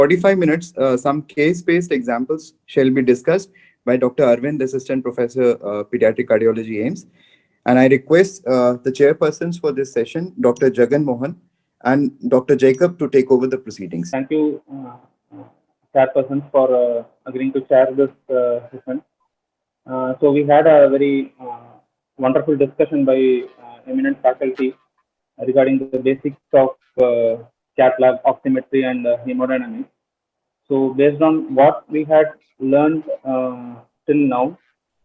45 minutes, some case-based examples shall be discussed by Dr. Arvind, Assistant Professor, Pediatric Cardiology, AIMS. And I request the chairpersons for this session, Dr. Jagan Mohan and Dr. Jacob, to take over the proceedings. Thank you, chairpersons, for agreeing to chair this session. So we had a very wonderful discussion by eminent faculty regarding the basics of cath lab oximetry and hemodynamics. So based on what we had learned till now,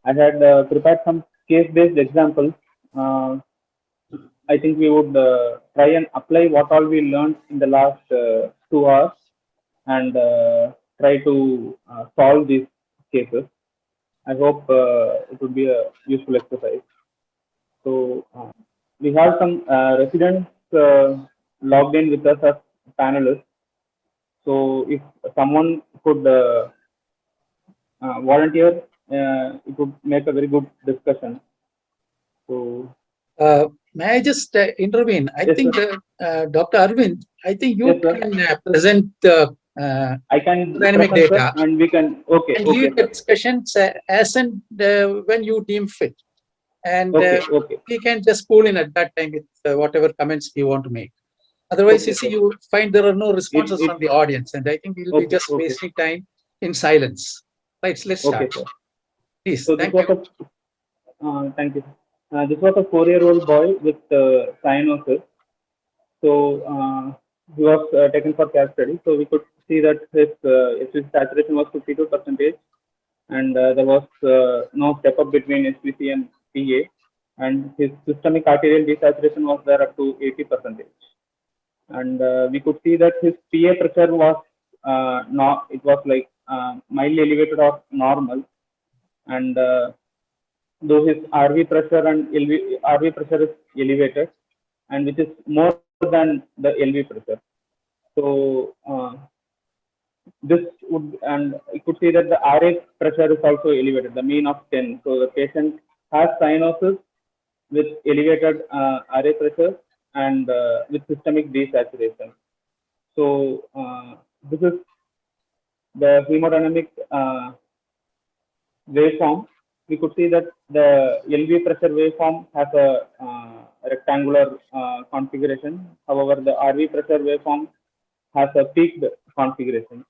I had prepared some case-based examples. I think we would try and apply what all we learned in the last 2 hours and try to solve these cases. I hope it would be a useful exercise. So we have some residents logged in with us as panelists. So if someone could volunteer, it would make a very good discussion. So may I just intervene? I think Dr. Arvind, I think you can present I can dynamic data, and we can and lead the discussions as and when you deem fit, and we can just pull in at that time with whatever comments you want to make. Otherwise, you see, you find there are no responses from the audience, and I think we'll be just wasting time in silence. Right, let's start. Please, so thank you. Thank you. This was a 4-year-old boy with cyanosis. So he was taken for cath study. So we could see that his HPC saturation was 52%, and there was no step up between HPC and PA, and his systemic arterial desaturation was there up to 80%. And we could see that his PA pressure was it was like mildly elevated or normal, and though his RV pressure and RV pressure is elevated, and which is more than the LV pressure. So this would, and you could see that the RA pressure is also elevated, the mean of 10. So the patient has cyanosis with elevated RA pressure and with systemic desaturation. So this is the hemodynamic waveform. We could see that the LV pressure waveform has a rectangular configuration. However, the RV pressure waveform has a peaked configuration.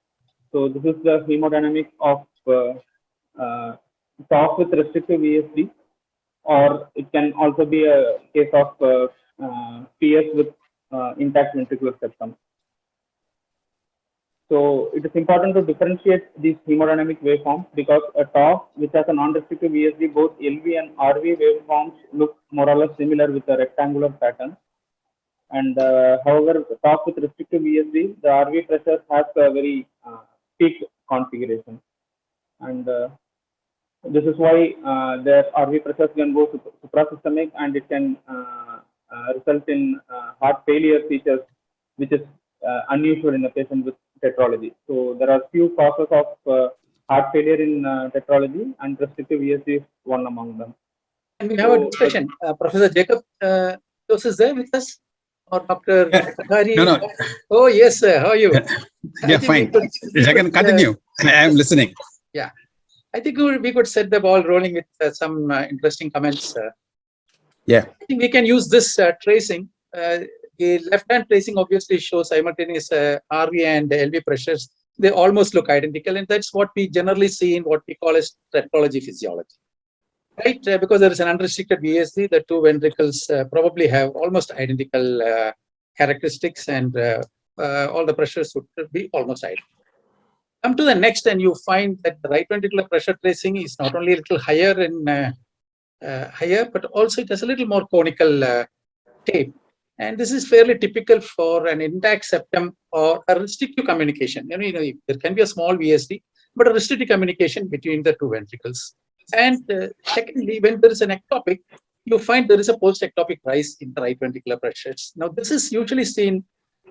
So this is the hemodynamic of TOF with restrictive VSD, or it can also be a case of PS with intact ventricular septum. So it is important to differentiate these hemodynamic waveforms, because a TOF which has a non-restrictive VSD, both LV and RV waveforms look more or less similar with a rectangular pattern. And however, the TOF with restrictive VSD, the RV pressure has a very peaked configuration. And this is why their RV pressures can go suprasystemic, and it can result in heart failure features, which is unusual in a patient with tetralogy. So there are few causes of heart failure in tetralogy, and restrictive VSD is one among them. And we have a discussion. Professor Jacob is there with us, or Dr. Hari? No. Oh yes, sir. How are you? Yeah, fine. I can continue. I am listening. Yeah, I think we could set the ball rolling with some interesting comments. Yeah, I think we can use this tracing. The left-hand tracing obviously shows simultaneous RV and LV pressures. They almost look identical, and that's what we generally see in what we call as tetralogy physiology. Right, because there is an unrestricted VSD, the two ventricles probably have almost identical characteristics, and all the pressures would be almost identical. Come to the next, and you find that the right ventricular pressure tracing is not only a little higher in higher, but also it has a little more conical tape. And this is fairly typical for an intact septum or a restrictive communication. You know, there can be a small VSD, but a restrictive communication between the two ventricles. And secondly, when there is an ectopic, you find there is a post-ectopic rise in the right ventricular pressures. Now, this is usually seen,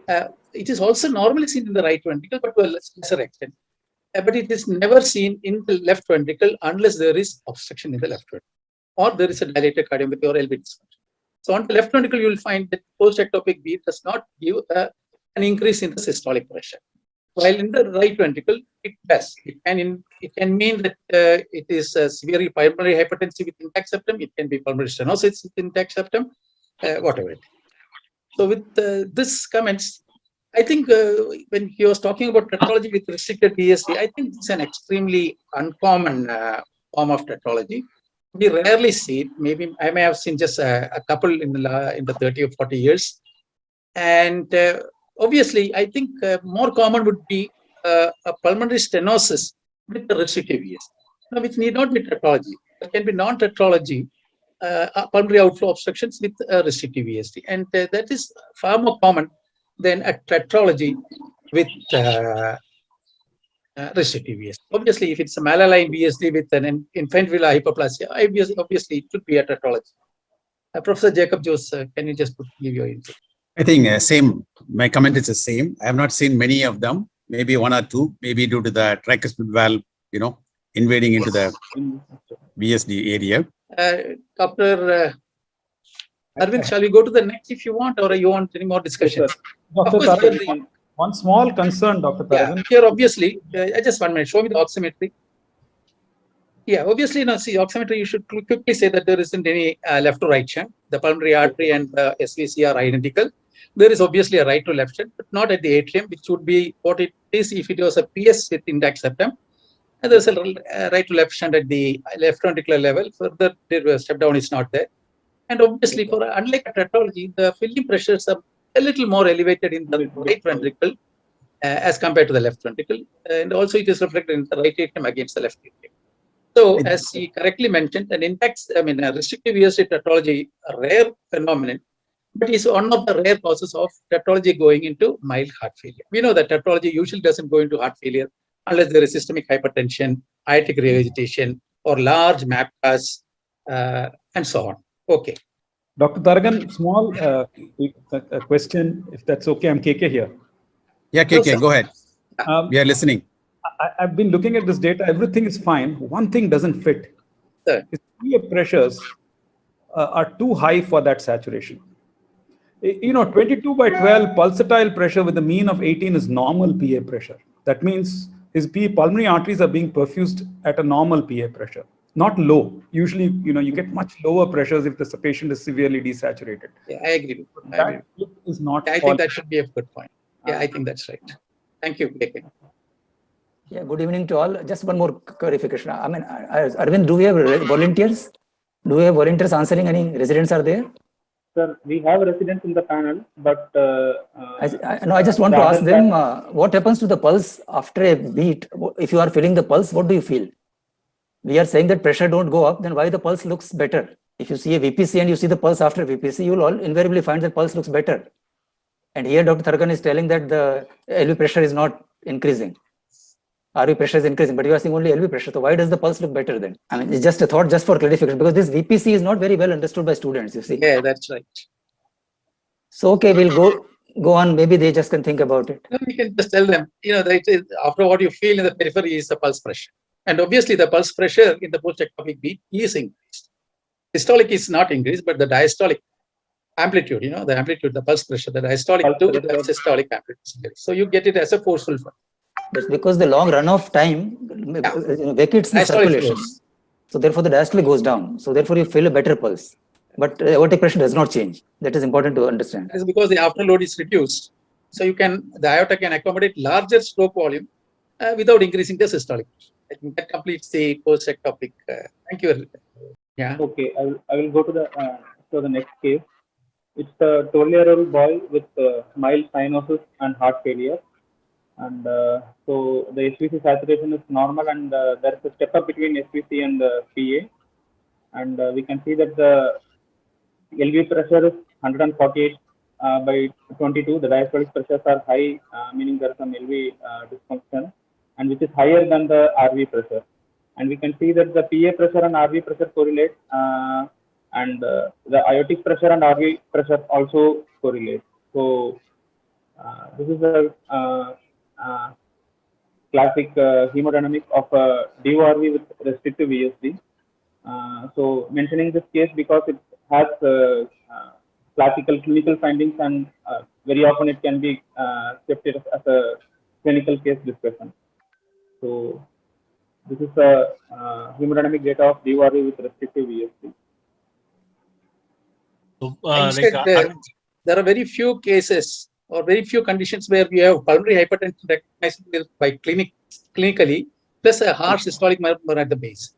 it is also normally seen in the right ventricle, but to a lesser extent. But it is never seen in the left ventricle unless there is obstruction in the left ventricle, or there is a dilated cardiomyopathy or LV dysfunction. So on the left ventricle, you will find that post-ectopic beat does not give an increase in the systolic pressure. While in the right ventricle, it does. It can mean that it is severely pulmonary hypertensive with intact septum. It can be pulmonary stenosis with intact septum, whatever it is. So with this comments, I think when he was talking about tetralogy with restricted VSD, I think it's an extremely uncommon form of tetralogy. We rarely see it. Maybe I may have seen just a couple in the 30 or 40 years. And obviously, I think more common would be a pulmonary stenosis with the restrictive VSD, which need not be tetralogy. It can be non-tetralogy, pulmonary outflow obstructions with restrictive VSD. And that is far more common than a tetralogy with restrictive VSD. Obviously, if it's a malaligned VSD with an infantile hyperplasia, obviously it should be a tetralogy. Professor Jacob Jose, can you just give your input? I think same. My comment is the same. I have not seen many of them. Maybe one or two. Maybe due to the tricuspid valve, invading into the VSD area. Dr. Arvind, shall we go to the next if you want, or you want any more discussion? Yes, Dr. Of course, Taragan, one small concern, Dr. Taragan. here, obviously, just 1 minute. Show me the oximetry. Yeah, obviously, see, oximetry, you should quickly say that there isn't any left to right shunt. The pulmonary artery and the SVC are identical. There is obviously a right to left shunt, but not at the atrium, which would be what it is if it was a PS with intact septum. And there's a right to left shunt at the left ventricular level. Further, the step down is not there. And obviously, unlike a tetralogy, the filling pressures are a little more elevated in the right ventricle as compared to the left ventricle. And also, it is reflected in the right atrium against the left atrium. So, as he correctly mentioned, an intact, a restrictive VSD tetralogy, a rare phenomenon, but is one of the rare causes of tetralogy going into mild heart failure. We know that tetralogy usually doesn't go into heart failure unless there is systemic hypertension, aortic regurgitation, or large MAPTAs, and so on. Okay. Dr. Taragan, small question, if that's okay. I'm KK here. Yeah, KK, go ahead. We are listening. I've been looking at this data. Everything is fine. One thing doesn't fit. Sir. His PA pressures are too high for that saturation. 22/12 pulsatile pressure with a mean of 18 is normal PA pressure. That means his pulmonary arteries are being perfused at a normal PA pressure, not low. Usually, you get much lower pressures if the patient is severely desaturated. Yeah, I agree. That is not. I think that should be a good point. Yeah, I think that's right. Thank you, KK. Yeah, good evening to all. Just one more clarification. Arvind, do we have volunteers? Do we have volunteers answering? Any residents are there? Sir, we have residents in the panel, but I just want to ask them what happens to the pulse after a beat. If you are feeling the pulse, what do you feel? We are saying that pressure don't go up, then why the pulse looks better? If you see a VPC and you see the pulse after VPC, you will all invariably find that pulse looks better. And here Dr. Taragan is telling that the LV pressure is not increasing. RV pressure is increasing, but you are seeing only LV pressure. So why does the pulse look better then? It's just a thought, just for clarification, because this VPC is not very well understood by students, you see. Yeah, that's right. So, okay, we'll go on. Maybe they just can think about it. We can just tell them, that after what you feel in the periphery is the pulse pressure. And obviously the pulse pressure in the post-ectopic beat is increased. Systolic is not increased, but the diastolic amplitude, the amplitude, the pulse pressure, the diastolic to the systolic amplitude is increased. So you get it as a forceful one. That's because the long run of time vacates the circulation. So therefore the diastole goes down. So therefore you feel a better pulse. But aortic pressure does not change. That is important to understand. It's because the afterload is reduced. So the aorta can accommodate larger stroke volume without increasing the systolic pressure. I think that completes the post-ectopic. Thank you. Yeah. Okay, I will go to the next case. It's a 12-year-old boy with mild cyanosis and heart failure. And so the SVC saturation is normal, and there is a step up between SVC and PA. And we can see that the LV pressure is 148 by 22. The diastolic pressures are high, meaning there is some LV dysfunction, and which is higher than the RV pressure. And we can see that the PA pressure and RV pressure correlate, and the aortic pressure and RV pressure also correlate. So this is a classic hemodynamic of DORV with restrictive VSD. So mentioning this case because it has classical clinical findings, and very often it can be kept as a clinical case discussion. So this is the hemodynamic data of DORV with respect to VSD. So, Instead, there are very few cases or very few conditions where we have pulmonary hypertension recognizable by clinically, plus a harsh systolic murmur at the base.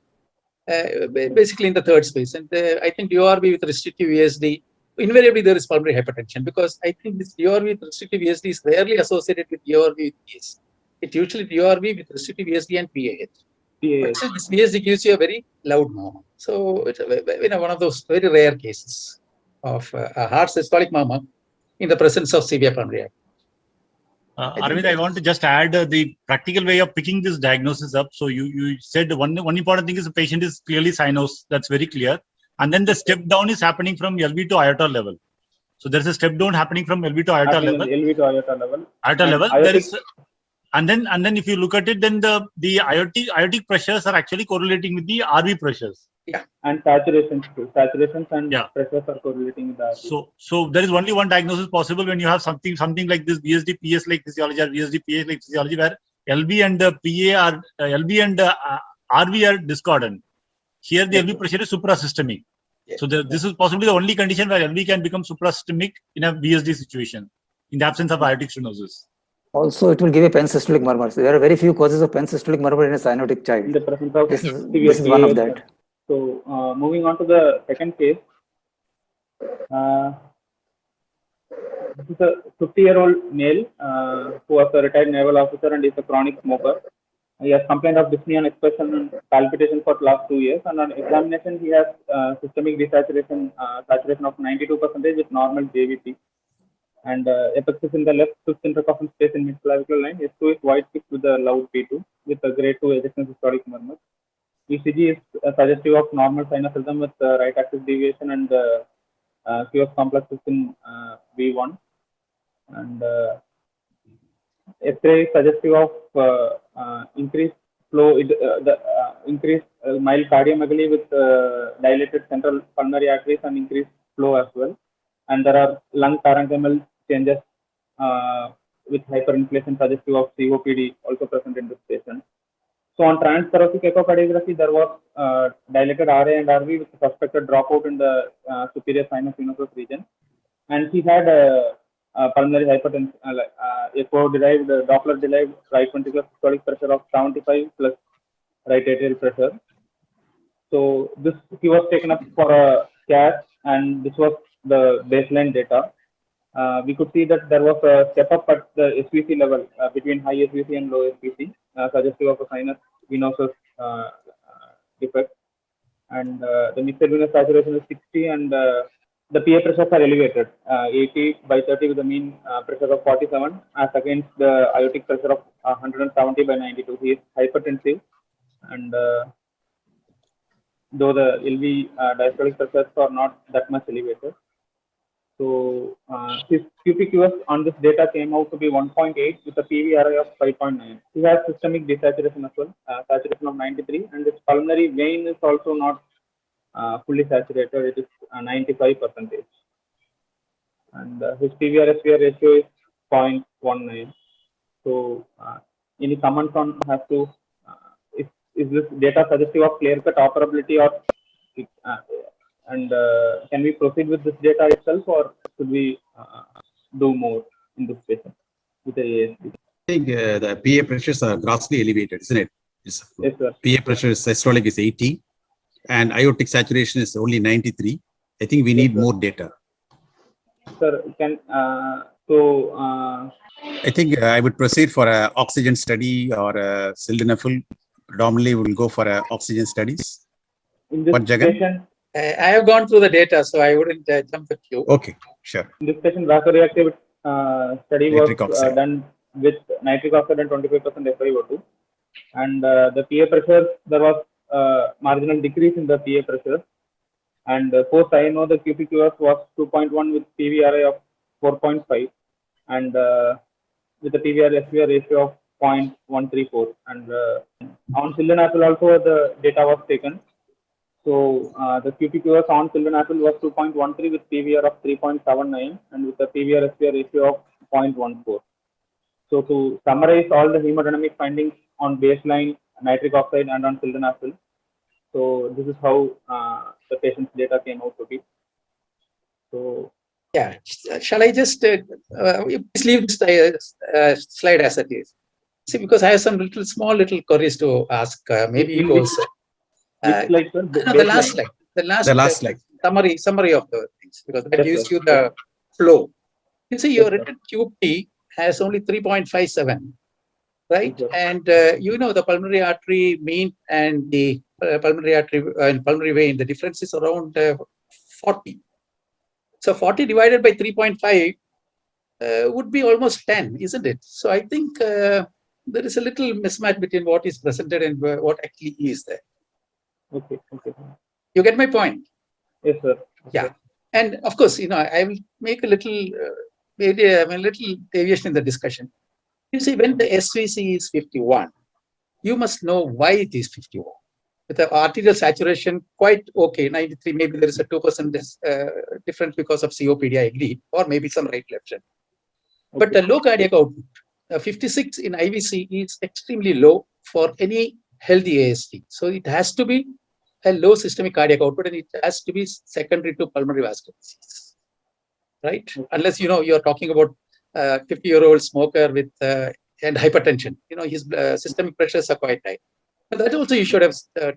Basically in the third space. And I think DORV with restrictive VSD, invariably there is pulmonary hypertension, because I think this DORV with restrictive VSD is rarely associated with DORV with PS. It's usually DORV with restrictive VSD and PAH. But still, this VSD gives you a very loud murmur. So it's one of those very rare cases of a harsh systolic murmur in the presence of severe pulmonary hypertension. Arvind, I want to just add the practical way of picking this diagnosis up. So you said one important thing is the patient is clearly cynos. That's very clear. And then the step down is happening from LV to aorta level. So there's a step down happening from LV to aorta level. LV to aorta level. Aorta level. There is, and then if you look at it, then the aortic pressures are actually correlating with the RV pressures. Yeah, and saturations too. Saturations and pressures are correlating with that. So there is only one diagnosis possible when you have something like this VSD PS like physiology or VSD PS like physiology, where LV and PA are LV and RV are discordant. Here the LV pressure is suprasystemic. So this is possibly the only condition where LV can become suprasystemic in a VSD situation in the absence of aortic stenosis. Also, it will give a pensystolic murmur. So there are very few causes of pensystolic murmur in a cyanotic child. In the presence of this is one of that. So moving on to the second case. This is a 50-year-old male who was a retired naval officer and is a chronic smoker. He has complained of dyspnea and expression and palpitation for the last 2 years. And on examination, he has systemic desaturation, saturation of 92% with normal JVP. And apex is in the left fifth intercoffin space in mid-clavicular line. S2 is wide pitch with a loud P2 with a grade 2 ejection systolic murmur. ECG is suggestive of normal sinus rhythm with right axis deviation and QS complex is in V1. And X-ray is suggestive of increased flow, increased mild cardiomegaly with dilated central pulmonary arteries and increased flow as well. And there are lung parenchymal changes with hyperinflation suggestive of COPD also present in this patient. So on transthoracic echocardiography, there was dilated RA and RV with suspected dropout in the superior sinus venosus region. And he had pulmonary hypertension, echo-derived, Doppler-derived right ventricular systolic pressure of 75 plus right atrial pressure. So this he was taken up for a CAT, and this was the baseline data. We could see that there was a step up at the SVC level between high SVC and low SVC, suggestive of a sinus venosus defect. And the mixed venous saturation is 60, and the PA pressures are elevated, 80/30 with a mean pressure of 47, as against the aortic pressure of 170/92. He is hypertensive, and though the LV diastolic pressures are not that much elevated. So his QPQS on this data came out to be 1.8 with a PVRI of 5.9. He has systemic desaturation as well, saturation of 93, and his pulmonary vein is also not fully saturated. It is 95%. And his PVR-SVR ratio is 0.19. So any comments on has to, is this data suggestive of clear-cut operability, or and can we proceed with this data itself, or should we do more in this patient with the ASD? I think the PA pressures are grossly elevated, isn't it? Yes, sir. PA pressure systolic is 80 and aortic saturation is only 93. I think we need more data. Sir, can I think I would proceed for an oxygen study or a sildenafil. Predominantly, we will go for oxygen studies. In this patient, I have gone through the data, so I wouldn't jump with you. Okay, sure. In this patient, vasoreactive study was done with nitric oxide and 25% FiO2. And the PA pressure, there was marginal decrease in the PA pressure. And post INO, the QPQS was 2.1 with PVRI of 4.5, and with the PVR-SVR ratio of 0.134. And on sildenafil also the data was taken. So the QPQS on sildenafil was 2.13 with PVR of 3.79 and with the PVR-SVR ratio of 0.14. So to summarize all the hemodynamic findings on baseline, nitric oxide, and on sildenafil. So this is how the patient's data came out to be. So Yeah, shall I just please leave this slide as it is? See, because I have some small little queries to ask. Maybe you also. which slide, sir? No, the last slide. The last slide. Summary of the things, because that Yes, gives sir. you the flow. You see, your Yes, sir. written QP has only 3.57, right? Yes, sir. And you know the pulmonary artery mean and the pulmonary artery and pulmonary vein, the difference is around 40. So 40 divided by 3.5 would be almost 10, isn't it? So I think there is a little mismatch between what is presented and what actually is there. Okay. You get my point? Yes, sir. Yeah. And of course, you know, I will make a little, maybe a little deviation in the discussion. You see, when the SVC is 51, you must know why it is 51. With the arterial saturation quite okay, 93, maybe there is a 2% difference because of COPD, I agree, or maybe some right left side. But the low cardiac output, 56 in IVC is extremely low for any healthy AST. So it has to be a low systemic cardiac output, and it has to be secondary to pulmonary vascular disease, right? Unless, you know, you're talking about 50-year-old smoker with and hypertension. You know, his systemic pressures are quite high. But that also you should have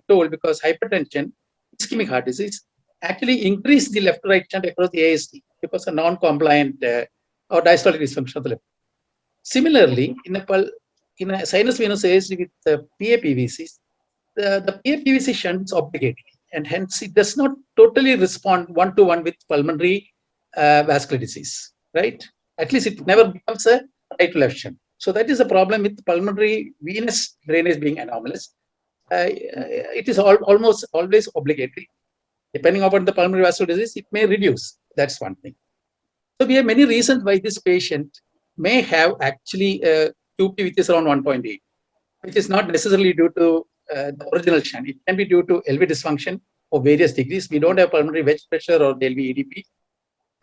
told, because hypertension, ischemic heart disease, actually increase the left-right shunt across the AST because of non-compliant or diastolic dysfunction of the left. Similarly, in a sinus venous AST with PAPVCs, the PAPVC shunt is obligatory, and hence it does not totally respond one-to-one with pulmonary vascular disease, right? At least it never becomes a right-to-left shunt. So that is a problem with pulmonary venous drainage being anomalous. It is almost always obligatory. Depending upon the pulmonary vascular disease, it may reduce. That's one thing. So we have many reasons why this patient may have actually a QP which is around 1.8, which is not necessarily due to the original shunt. It can be due to LV dysfunction of various degrees. We don't have pulmonary wedge pressure or the LV EDP.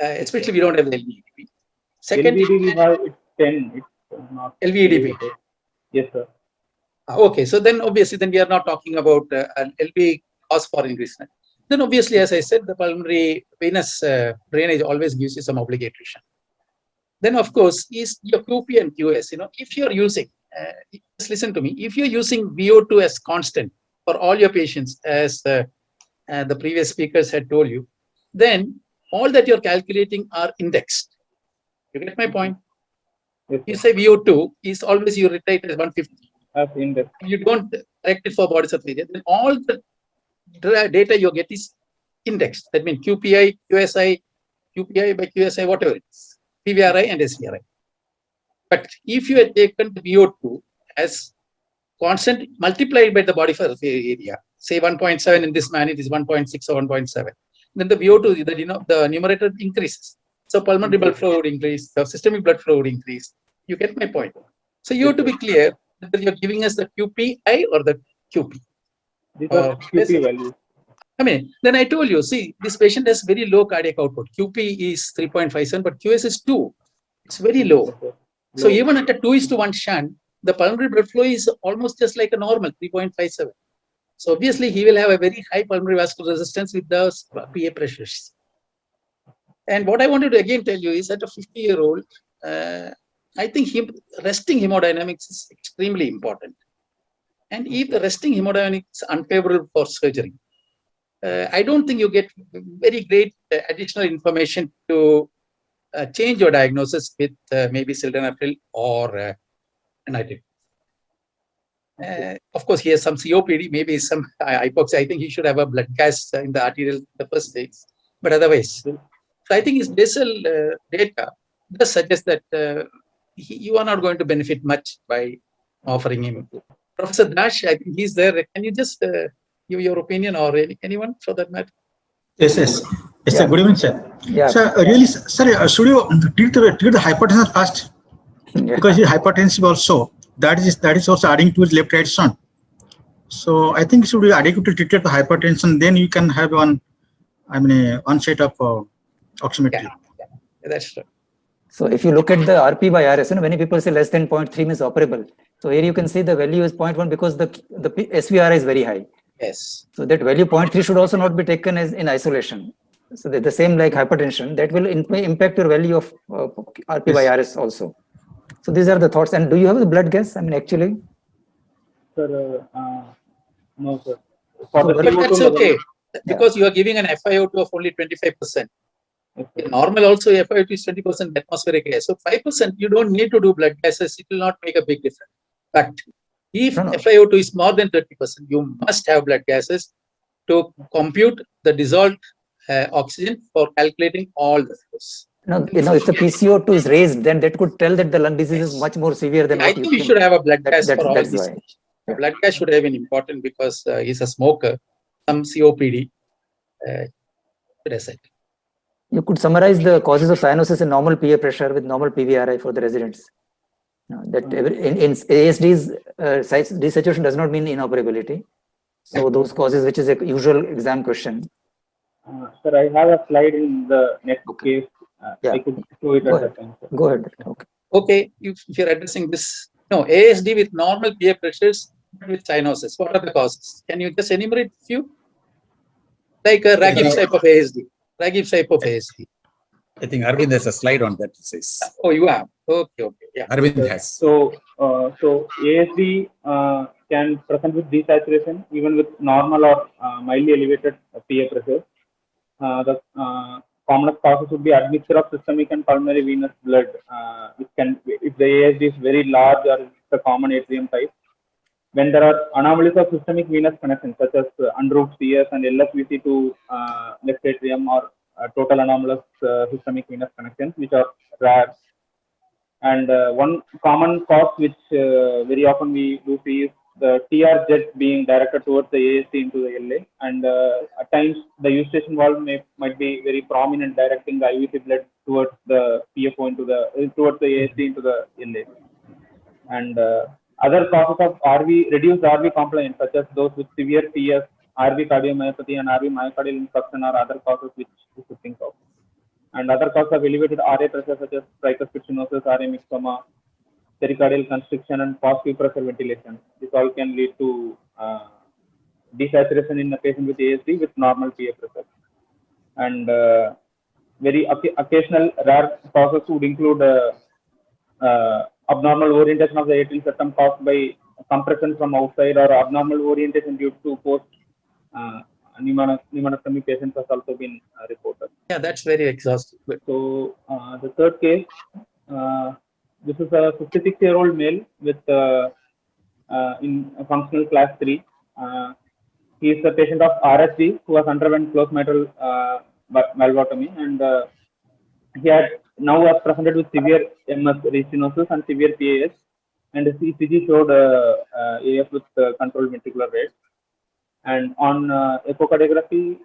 Especially we don't have the LV EDP. Second, LVD we have it's 10. It's not LV EDP. Yes, sir. Okay, so then obviously then we are not talking about an LV cause for increase. Then obviously, as I said, the pulmonary venous drainage always gives you some obligatory shunt. Then of course is your QP and QS. You know, if you're using, just listen to me, if you're using VO2 as constant for all your patients, as the previous speakers had told you, then all that you're calculating are indexed. You get my point? Yes, You say VO2 is always you write as 150. as index. You don't correct it for body surface area, then all the data you get is indexed. That means QPI, QSI, QPI by QSI, whatever it is, PVRI and SVRI. But if you had taken the VO2 as constant multiplied by the body surface area, say 1.7 in this man, it is 1.6 or 1.7, then the VO2, the numerator increases. So pulmonary blood flow would increase, the systemic blood flow would increase. You get my point. So you have to be clear whether you're giving us the QPI or the QP. These are QP values. I mean, then I told you, see, this patient has very low cardiac output. QP is 3.57, but QS is 2. It's very low. So even at a 2:1 shunt, the pulmonary blood flow is almost just like a normal 3.57. So obviously he will have a very high pulmonary vascular resistance with the PA pressures. And what I wanted to again tell you is that a 50-year-old, I think resting hemodynamics is extremely important. And if the resting hemodynamics is unfavorable for surgery, I don't think you get very great additional information to change your diagnosis with maybe sildenafil or nitric. Of course, he has some COPD, maybe some hypoxia. I think he should have a blood gas in the arterial the first stage. But otherwise, so I think his basal data does suggest that you are not going to benefit much by offering him. Professor Dash, I think he's there. Can you just give your opinion, or anyone for that matter? Yes, sir. Good evening, sir. Yeah. Sir, really, sir, should you treat the hypertension first? Yeah. Because he's hypertensive also. That is also adding to his left-right shunt. So I think should be adequately treated the hypertension. Then you can have one set of oximetry. Yeah, that's true. So if you look at the RP by RS, many people say less than 0.3 means operable. So here you can see the value is 0.1 because the SVR is very high. Yes. So that value 0.3 should also not be taken as in isolation. So the same like hypertension, that will impact your value of RP by RS also. So these are the thoughts. And do you have the blood gas? I mean, actually? Sir, no, sir. For the But But CO2 that's level, okay because you are giving an FiO2 of only 25%. In normal also FiO2 is 20% atmospheric air. So 5% you don't need to do blood gases. It will not make a big difference. But if FiO2 is more than 30%, you must have blood gases to compute the dissolved oxygen for calculating all the flows. No, if the PCO2 is raised, then that could tell that the lung disease is much more severe than I what you think think. we should have a blood gas for all that's these. why. Yeah. Blood gas should have been important because he's a smoker, some COPD. You could summarize the causes of cyanosis in normal PA pressure with normal PVRI for the residents. That in ASD's desaturation does not mean inoperability. So those causes, which is a usual exam question. sir, I have a slide in the next case. I could show it at that time. Sir. Go ahead. Okay. Okay, if you're addressing this, no, ASD with normal PA pressures with cyanosis, what are the causes? Can you just enumerate a few? Like a Ragib's type of ASD. Ragib's type of ASD. I think Arvind has a slide on that. It says. Oh, you have? Okay, yeah. Arvind has. So ASD can present with desaturation even with normal or mildly elevated PA pressure. The commonest causes would be admixture of systemic and pulmonary venous blood, which can, if the ASD is very large or it's a common atrium type. When there are anomalies of systemic venous connections, such as unroofed CS and LSVC to left atrium or total anomalous systemic venous connections, which are rare. And one common cause which very often we do see is the TR jet being directed towards the ASD into the LA, and at times the eustachian valve might be very prominent, directing the IVC blood towards the PFO into the towards the ASD into the LA. And other causes of reduced RV compliance, such as those with severe PS, RV cardiomyopathy, and RV myocardial infarction, are other causes which we should think of. And other causes of elevated RA pressure, such as tricuspid stenosis, RA myxoma, pericardial constriction, and positive pressure ventilation. This all can lead to desaturation in a patient with ASD with normal PA pressure. And very occasional rare causes would include abnormal orientation of the atrial septum caused by compression from outside, or abnormal orientation due to post pneumonostomy patients has also been reported. Yeah, that's very exhaustive. So the third case, this is a 56-year-old male with in functional class 3. He is a patient of RSD who has underwent closed mitral valvotomy, and he had now was presented with severe MS restenosis and severe PAS, and his ECG showed AF with controlled ventricular rate. And on echocardiography,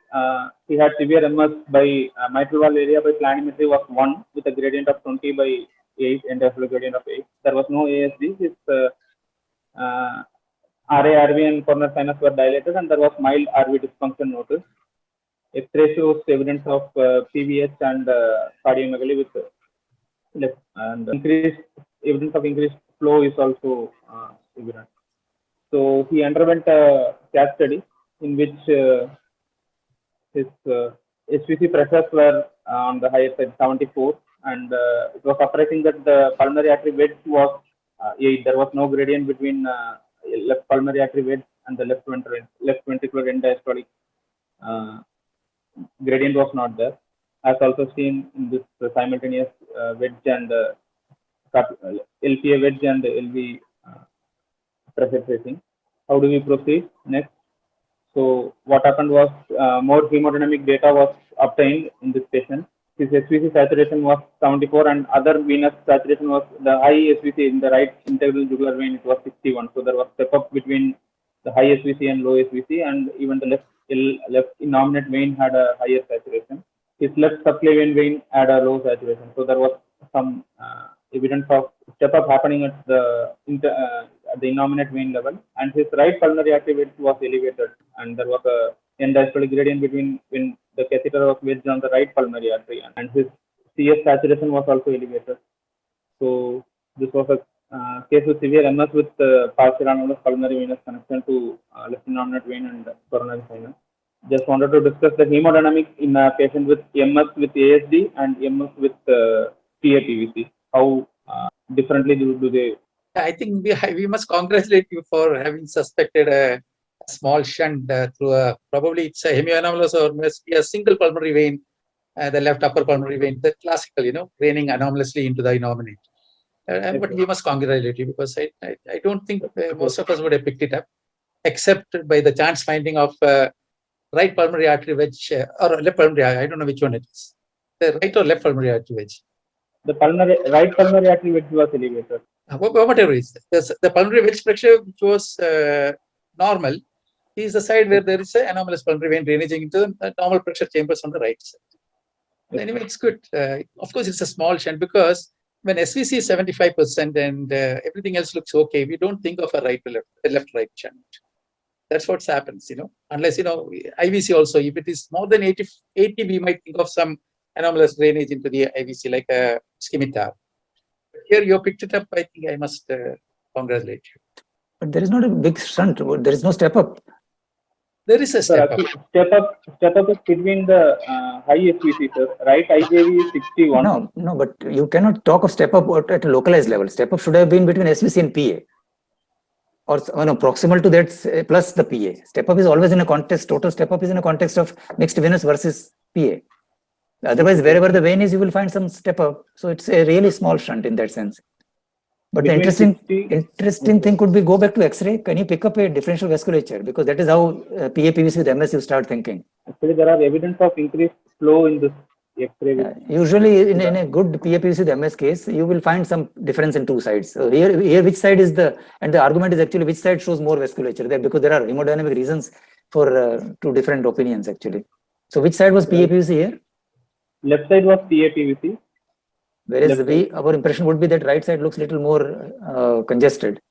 he had severe MS by mitral valve area by planimetry was 1 with a gradient of 20 by 8 and a gradient of 8. There was no ASD. His RA, RV, and corner sinus were dilated, and there was mild RV dysfunction noticed. X-ray shows evidence of PVH and cardiomegaly with left, and increased evidence of increased flow is also evident. So he underwent a CAT study in which his HVC pressures were on the higher side, 74, and it was surprising that the pulmonary artery wedge was 8. There was no gradient between left pulmonary artery wedge and the left ventricular end diastolic. Gradient was not there, as also seen in this simultaneous wedge and LPA wedge and LV pressure tracing. How do we proceed next? So what happened was more hemodynamic data was obtained in this patient. His SVC saturation was 74, and other venous saturation was the high SVC in the right integral jugular vein. It was 61. So there was step up between the high SVC and low SVC, and even the left innominate vein had a higher saturation. His left subclavian vein had a low saturation. So there was some evidence of step up happening at the innominate vein level, and his right pulmonary artery wedge was elevated, and there was a end diastolic gradient between when the catheter was wedged on the right pulmonary artery, and his CS saturation was also elevated. So this was a case with severe MS with partial anomalous pulmonary venous connection to left innominate vein and coronary sinus. Just wanted to discuss the hemodynamics in a patient with MS with ASD and MS with PAPVC. How differently do they? I think we must congratulate you for having suspected a small shunt through probably it's a hemianomalous or must be a single pulmonary vein, the left upper pulmonary vein, the classical, draining anomalously into the innominate. But we must congratulate you because I don't think most of us would have picked it up, except by the chance finding of right pulmonary artery wedge or left pulmonary. I don't know which one it is. The right or left pulmonary artery wedge. The right pulmonary artery wedge was elevated. Whatever it is, the pulmonary wedge pressure which was normal is the side where there is an anomalous pulmonary vein drainage into the normal pressure chambers on the right side. Anyway, it's good. Of course, it's a small shunt because when SVC is 75% and everything else looks okay, we don't think of a right to left shunt. That's what happens, unless, IVC also, if it is more than 80, we might think of some anomalous drainage into the IVC like a scimitar. Here you picked it up. I think I must congratulate you. But there is not a big shunt. There is no step up. There is a step up. Step up is between the high SVC, sir. Right IJV is 61. No, but you cannot talk of step up at a localized level. Step up should have been between SVC and PA. Or proximal to that plus the PA. Step up is always in a context, total step up is in a context of mixed venous versus PA. Otherwise, wherever the vein is, you will find some step up. So it's a really small shunt in that sense. But the interesting thing could be go back to X-ray. Can you pick up a differential vasculature? Because that is how PAPVC with MS you start thinking. Actually, there are evidence of increased flow in this X-ray. Usually, in a good PAPVC with MS case, you will find some difference in two sides. So here which side is the argument is actually which side shows more vasculature there, because there are hemodynamic reasons for two different opinions actually. So which side was PAPVC here? Left side was PAPVC. Whereas our impression would be that right side looks little more congested.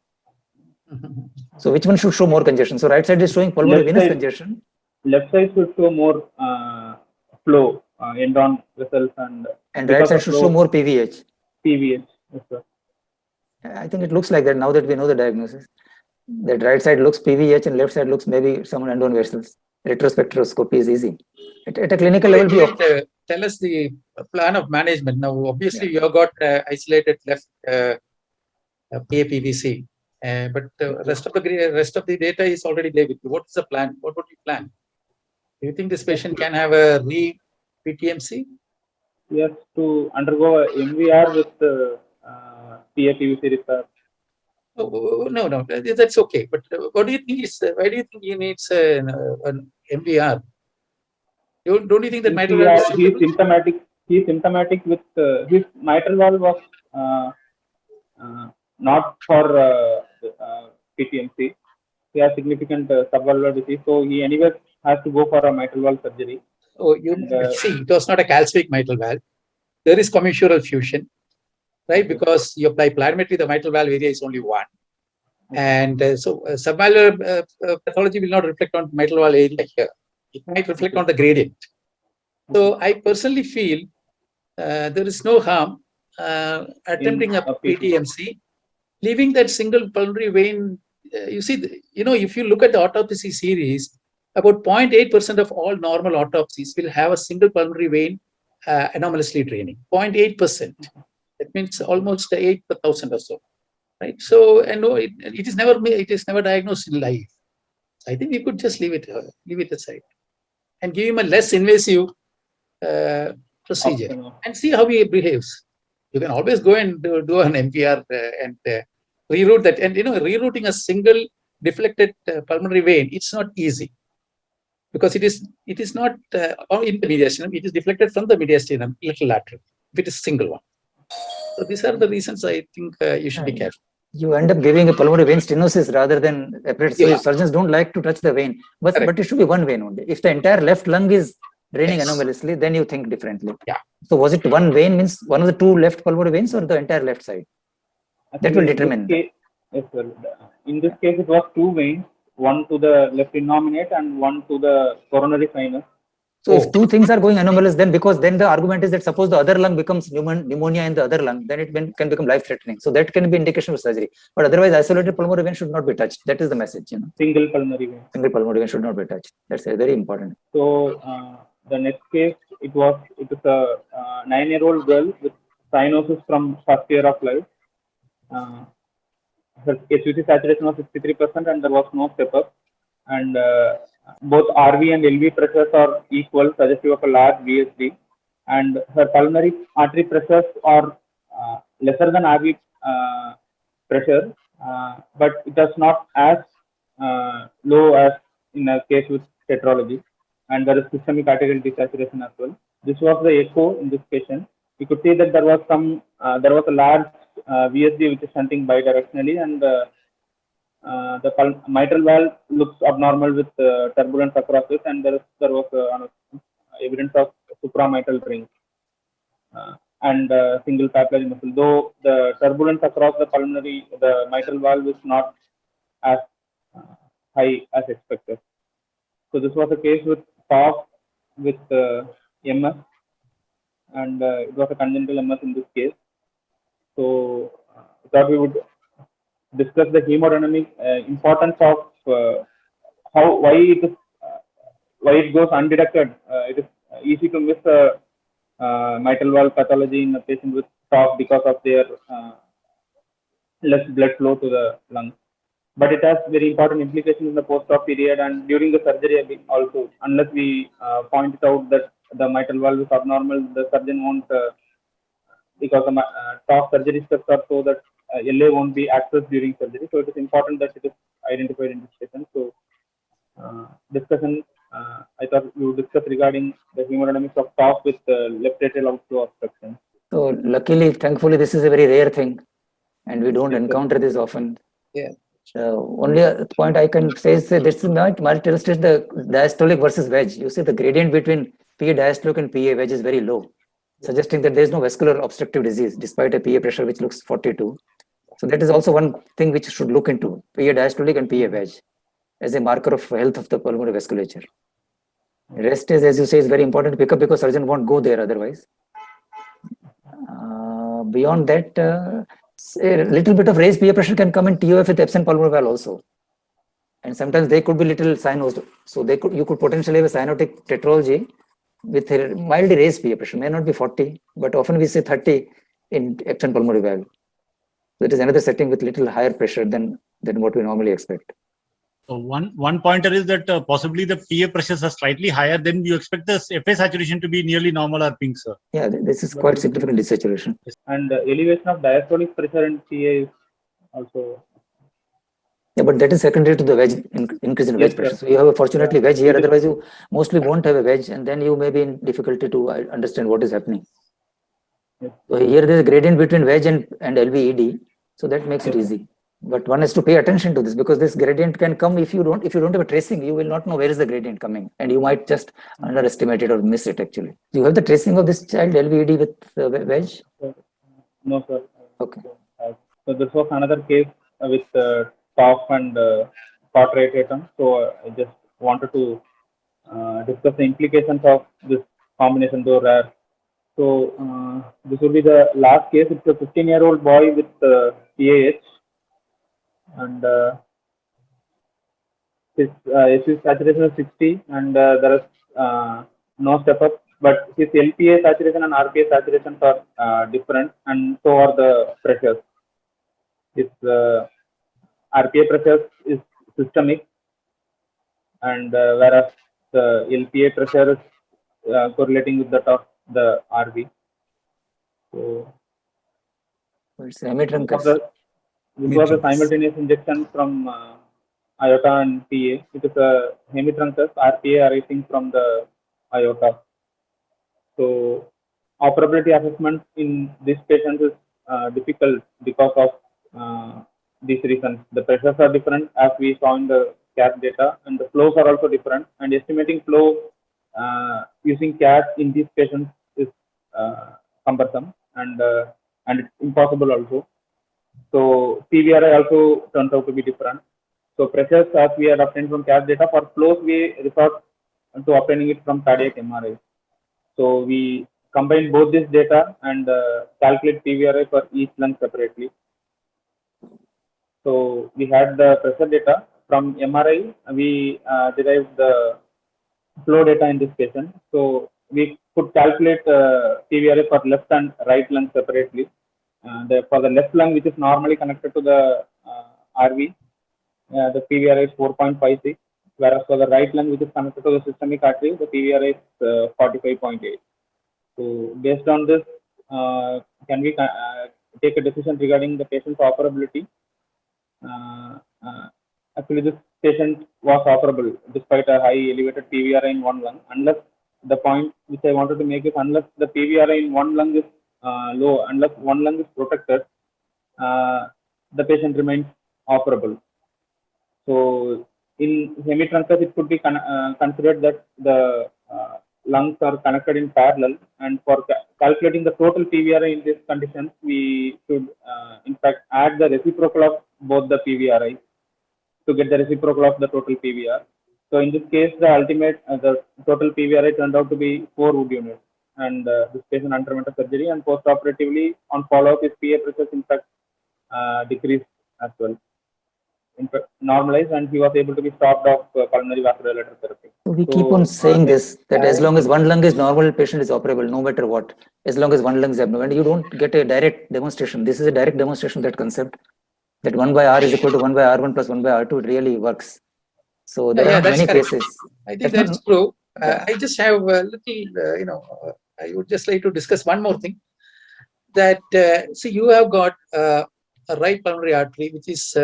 So which one should show more congestion? So right side is showing pulmonary venous congestion. Left side should show more flow, end-on vessels and right side should show more PVH. PVH, yes, sir. I think it looks like that now that we know the diagnosis. That right side looks PVH and left side looks maybe some end-on vessels. Retrospectroscopy is easy. At a clinical level, tell us the plan of management. Now, obviously, you have got isolated left PAPVC, but the rest of the data is already there with you. What is the plan? What would you plan? Do you think this patient can have a re-PTMC? Yes, to undergo a MVR with PAPVC repair. Oh, no, that's okay. But what do you think why do you think he needs an MVR? Don't you think that mitral valve is he's symptomatic? He's symptomatic with his mitral valve was not for PTMC. He has significant subvalvular disease, so he anyway has to go for a mitral valve surgery. Oh, see, it was not a calcific mitral valve. There is commissural fusion, right? Because you apply planimetry, the mitral valve area is only one. And so subvalvular pathology will not reflect on mitral valve area here. It might reflect on the gradient. So I personally feel there is no harm attempting a PTMC, leaving that single pulmonary vein. You see, if you look at the autopsy series, about 0.8% of all normal autopsies will have a single pulmonary vein anomalously draining. 0.8%. That means almost 8 per thousand or so, right? So, and no, it is never diagnosed in life. I think we could just leave it aside and give him a less invasive procedure and see how he behaves. You can always go and do an MPR and reroute that. And rerouting a single deflected pulmonary vein, it's not easy because it is not in the mediastinum. It is deflected from the mediastinum, little lateral. If it is single one. So these are the reasons I think you should be careful. You end up giving a pulmonary vein stenosis rather than apparatus. So surgeons don't like to touch the vein, but it should be one vein only. If the entire left lung is draining anomalously, then you think differently. Yeah. So was it one vein, means one of the two left pulmonary veins, or the entire left side? That will determine. Yes, sir. In this case, it was two veins, one to the left innominate and one to the coronary sinus. So if two things are going anomalous, then the argument is that suppose the other lung becomes pneumonia in the other lung, then it can become life-threatening. So that can be indication of surgery. But otherwise, isolated pulmonary vein should not be touched. That is the message. Single pulmonary vein. Single pulmonary vein should not be touched. That's very important. So the next case, it was a 9-year-old girl with cyanosis from first year of life. Her HVC saturation was 63% and there was no step up. And both RV and LV pressures are equal, suggestive of a large VSD. And her pulmonary artery pressures are lesser than RV pressure, but it is not as low as in a case with tetralogy. And there is systemic arterial desaturation as well. This was the echo in this patient. You could see that there was a large VSD which is shunting bidirectionally, and the mitral valve looks abnormal with turbulence across it, and there was evidence of supramitral ring and single papillary muscle. Though the turbulence across the mitral valve is not as high as expected. So this was a case with TOF with MS, and it was a congenital MS in this case. So I thought we would discuss the hemodynamic importance of why it goes undetected. It is easy to miss mitral valve pathology in a patient with TOF because of their less blood flow to the lungs. But it has very important implications in the post-op period and during the surgery also. Unless we point it out that the mitral valve is abnormal, the surgeon won't, because the TOF surgery steps are so that LA won't be accessed during surgery. So it is important that it is identified in this patient. So discussion, I thought we would discuss regarding the hemodynamics of TOF with left atrial outflow obstruction. So luckily, thankfully, this is a very rare thing, and we don't encounter this often. Yeah. Only a point I can say is that this is not multi-illustrate the diastolic versus wedge. You see the gradient between PA diastolic and PA wedge is very low, suggesting that there is no vascular obstructive disease despite a PA pressure which looks 42. So that is also one thing which should look into, PA diastolic and PA wedge as a marker of health of the pulmonary vasculature. Rest is, as you say, is very important to pick up because surgeon won't go there otherwise. Beyond that, a little bit of raised PA pressure can come in TOF with absent pulmonary valve also. And sometimes they could be little cyanosed. So you could potentially have a cyanotic tetralogy with a mildly raised PA pressure. May not be 40, but often we say 30 in absent pulmonary valve. So it is another setting with little higher pressure than what we normally expect. So one pointer is that possibly the PA pressures are slightly higher, then you expect the FA saturation to be nearly normal or pink, sir. Yeah, this is quite significant desaturation. And elevation of diastolic pressure in PA is also. Yeah, but that is secondary to the wedge increase in wedge pressure. So you have a fortunately wedge here, otherwise you mostly won't have a wedge, and then you may be in difficulty to understand what is happening. Yes. So here there is a gradient between wedge and LVED, so that makes it easy. But one has to pay attention to this because this gradient can come if you don't have a tracing, you will not know where is the gradient coming, and you might just underestimate it or miss it actually. Do you have the tracing of this child LVED with wedge? No, sir. Okay. So this was another case with TOF and quadratatum. So I just wanted to discuss the implications of this combination, though rare. So this will be the last case. It's a 15-year-old boy with PAH. And his saturation is 60, and there is no step up, but his LPA saturation and RPA saturations are different, and so are the pressures. His RPA pressure is systemic, and whereas the LPA pressure is correlating with that of the RV. So it's hemitrunchus. This was a simultaneous injection from aorta and PA. It is a hemitrunchus, RPA arising from the aorta. So operability assessment in this patient is difficult because of these reasons. The pressures are different as we saw in the CAT data, and the flows are also different, and estimating flow using CAT in these patients is cumbersome and it's impossible also. So PVRI also turns out to be different. So pressures, as we had obtained from CAT data, for flows we resort to obtaining it from cardiac MRI. So we combine both this data and calculate PVRI for each lung separately. So we had the pressure data from MRI. We derived the flow data in this patient. So we could calculate PVRI for left and right lung separately. For the left lung, which is normally connected to the RV, the PVRI is 4.56, whereas for the right lung, which is connected to the systemic artery, the PVRI is 45.8. So based on this, can we take a decision regarding the patient's operability? Actually, this patient was operable despite a high elevated PVRI in one lung, unless the point which I wanted to make is unless the PVRI in one lung is low, unless one lung is protected, the patient remains operable. So in hemitruncus, it could be considered that the lungs are connected in parallel, and for calculating the total PVRI in this condition, we should in fact add the reciprocal of both the PVRI to get the reciprocal of the total PVR. So in this case, the ultimate the total PVRI turned out to be 4 Wood units, and this patient underwent a surgery, and post-operatively on follow-up, his PA pressures in fact decreased as well. In fact, normalized, and he was able to be stopped off pulmonary vasodilator therapy. So we keep on saying this, that as long as one lung is normal, patient is operable, no matter what. As long as one lung is abnormal, and you don't get a direct demonstration. This is a direct demonstration, that concept, that 1 by R is equal to 1 by R1 plus 1 by R2, it really works. So there Yeah, are that's many correct. cases. I think That's that's not- true. Yeah. I just have a little, I would just like to discuss one more thing. That see, you have got a right pulmonary artery which is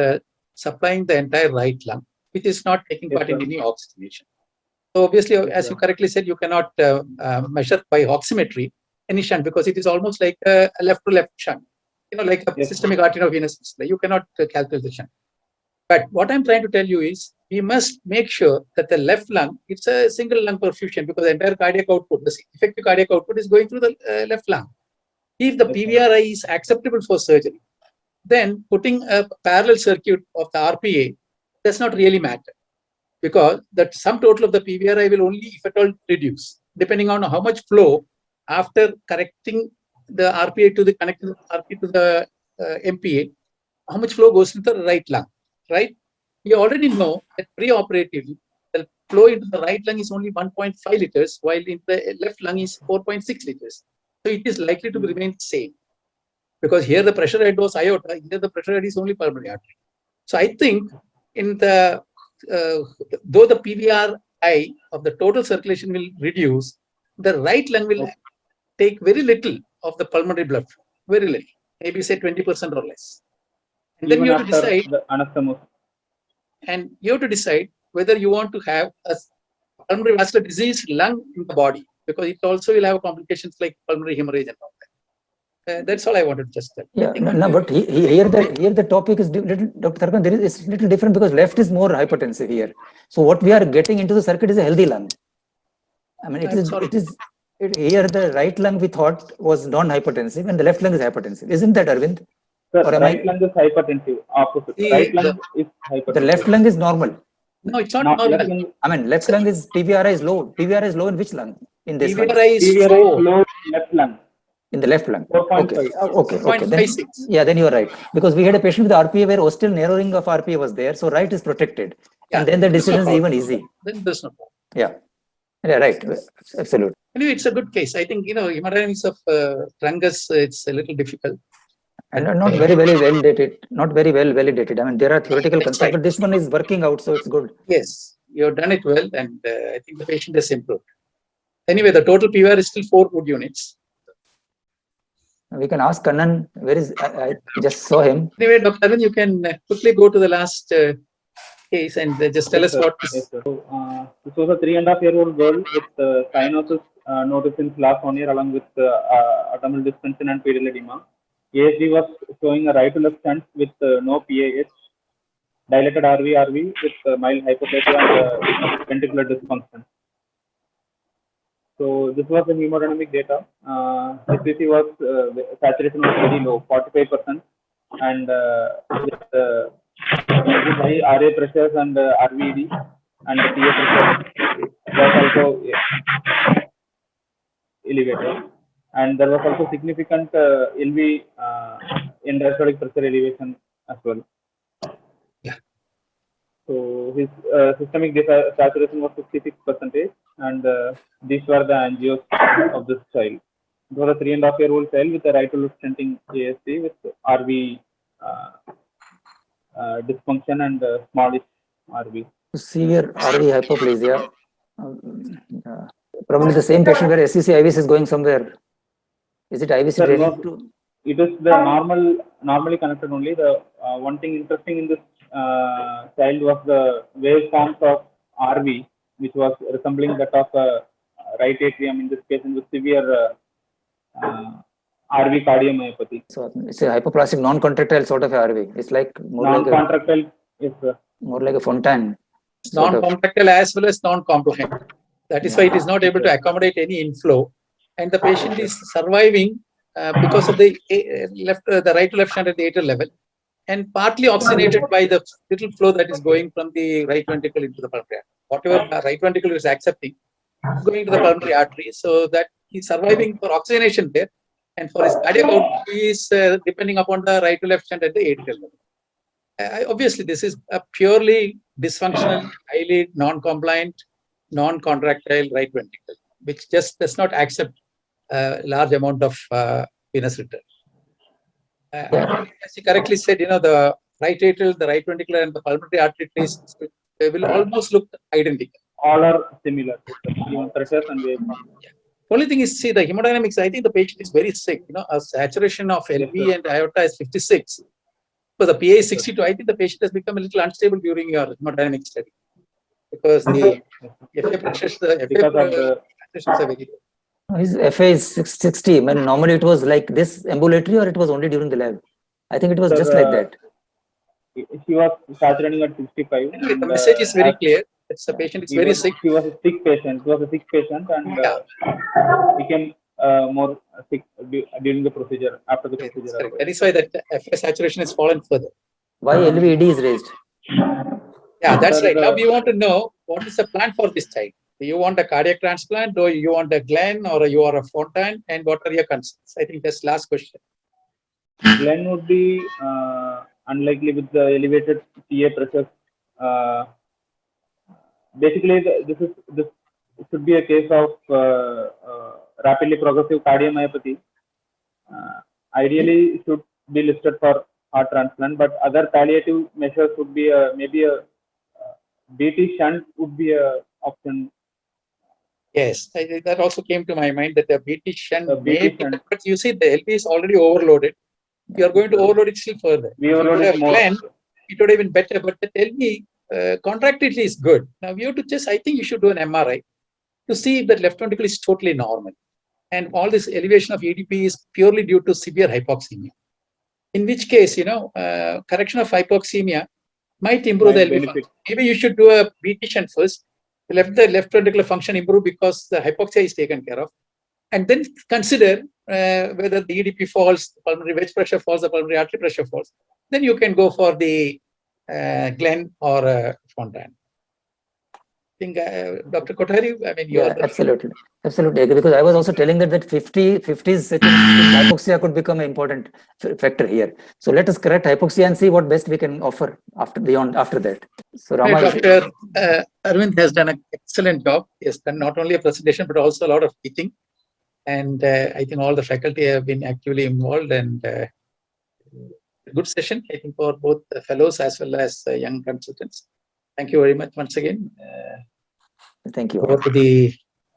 supplying the entire right lung, which is not taking Yes, part in sir. any oxygenation. So obviously, Yes, as sir. you correctly said, you cannot measure by oximetry any shunt, because it is almost like a left-to-left shunt, like a Yes. systemic arteriovenous system. You cannot calculate the shunt. But what I'm trying to tell you is, we must make sure that the left lung, it's a single lung perfusion, because the entire cardiac output, the effective cardiac output is going through the left lung. If the Yes, sir. PVRI is acceptable for surgery, then putting a parallel circuit of the RPA does not really matter, because the sum total of the PVRI will only, if at all, reduce, depending on how much flow after correcting the RPA to the connecting RPA to the MPA, how much flow goes into the right lung, right? We already know that pre-operatively, the flow into the right lung is only 1.5 liters, while in the left lung is 4.6 liters. So it is likely to remain the same, because here the pressure head was aorta, here the pressure head is only pulmonary artery. So I think in the though the PVRI of the total circulation will reduce, the right lung will take very little of the pulmonary blood flow, very little, maybe say 20% or less. And then Even you have to after decide, the anastomosis. and you have to decide whether you want to have a pulmonary vascular disease lung in the body, because it also will have complications like pulmonary hemorrhage and all that. That's all I wanted to just tell. Yeah, no, but here the topic is little, Dr. Tharkan, it's little different, because left is more hypertensive here. So what we are getting into the circuit is a healthy lung. I mean, here the right lung we thought was non-hypertensive, and the left lung is hypertensive. Isn't that, Arvind? Sir, Or am right lung is hypertensive. Opposite. Right lung is hypertensive. The left lung is normal. No, it's not No, normal. left lung, I mean, left lung is PVRI is low. PVRI is low in which lung? In this one. PVRI is PVRI is 4. low in left lung. In the left lung. 4.5. Okay. Then, 0.56. yeah, then you are right. Because we had a patient with RPA where ostial narrowing of RPA was there. So right is protected. Yeah, And then the there's no decision is problem. even easy. Then there's no problem. Yeah, right. Absolutely. Anyway, it's a good case. I think, hemodynamics of truncus, it's a little difficult. And not very well dated. Not very well validated. I mean, there are theoretical That's concepts, right. but this one is working out, so it's good. Yes, you've done it well, and I think the patient has improved. Anyway, the total PVR is still 4 Wood units. We can ask Kannan, where is, I just saw him. Anyway, Dr. Arvind, you can quickly go to the last case and just tell us what is. Yes, sir. So, this was a 3.5-year-old girl with cyanosis noticed since last 1 year, along with abdominal distension and pedal edema. ASD was showing a right to left shunt with no PAH, dilated RV with mild hypoplasia and ventricular dysfunction. So this was the hemodynamic data. HCC was saturation was very low, 45%, and with high RA pressures and RVD and the PA pressure was also elevated, and there was also significant LV in diastolic pressure elevation as well. So his systemic saturation was 56%, and these were the angios of this child. It was a 3.5-year-old child with a right to left stenting ASC with RV dysfunction and smallish RV. Severe RV hypoplasia. Probably the same patient where SCC IVs is going somewhere. Is it IVs Sir, related no, to? it is the normally connected only. The one thing interesting in this child was the waveforms of RV, which was resembling that of right atrium in this patient with severe RV cardiomyopathy. So it's a hypoplastic non-contractile sort of RV. It's like Non-contractile, yes, sir. More like a fontaine. Sort of. Non-contractile as well as non-compliant. That is why it is not able to accommodate any inflow, and the patient is surviving because of the the right to left shunt at the atrial level, and partly oxygenated by the little flow that is going from the right ventricle into the pulmonary artery. Whatever the right ventricle is accepting is going to the pulmonary artery, so that he's surviving for oxygenation there, and for his cardiac output, he is depending upon the right to left shunt at the atrial level. Obviously, this is a purely dysfunctional, highly non-compliant, non-contractile right ventricle, which just does not accept a large amount of venous return. As you correctly said, the right atrial, the right ventricular, and the pulmonary artery traces will almost look identical. All are similar, even pressures and waveforms. Only thing is, see the hemodynamics. I think the patient is very sick. A saturation of LV and aorta is 56. So the PA is 62. I think the patient has become a little unstable during your hemodynamic study because the FA pressures, the FA pressures are very low. His FA is 60. When normally it was like this ambulatory, or it was only during the lab. I think it was just like that. He was saturating at 65. Anyway, the message is very clear. It's the patient is very sick. He was a sick patient. And became more sick during the procedure, after the procedure. That is why that FA saturation has fallen further. Why LVED is raised? Yeah, that's right. Now we want to know what is the plan for this child. Do you want a cardiac transplant, or you want a Glenn, or you are a Fontaine, and what are your concerns? I think that's the last question. Glenn would be unlikely with the elevated PA pressure. Basically, this should be a case of rapidly progressive cardiomyopathy. Ideally, it should be listed for heart transplant, but other palliative measures would be maybe a BT shunt would be a option. Yes, that also came to my mind, that the BT shunt may be, but you see the LV is already overloaded. You are going to overload it still further. We overloaded more. Glenn, it would have been better, but the LV contractility is good. Now we have to just, I think you should do an MRI to see if the left ventricle is totally normal. And all this elevation of ADP is purely due to severe hypoxemia. In which case, correction of hypoxemia might improve the LV function. Maybe you should do a BT shunt first. Let the left ventricular function improve because the hypoxia is taken care of. And then consider whether the EDP falls, the pulmonary wedge pressure falls, the pulmonary artery pressure falls. Then you can go for the Glenn or Fontaine. I think Dr. Kothari, I mean, you are absolutely agree, because I was also telling that 50s hypoxia could become an important factor here. So let us correct hypoxia and see what best we can offer after that. So Rama, Dr. Arvind has done an excellent job. He has done not only a presentation but also a lot of teaching, and I think all the faculty have been actively involved, and a good session, I think, for both the fellows as well as young consultants. Thank you very much once again. Thank you. Over to the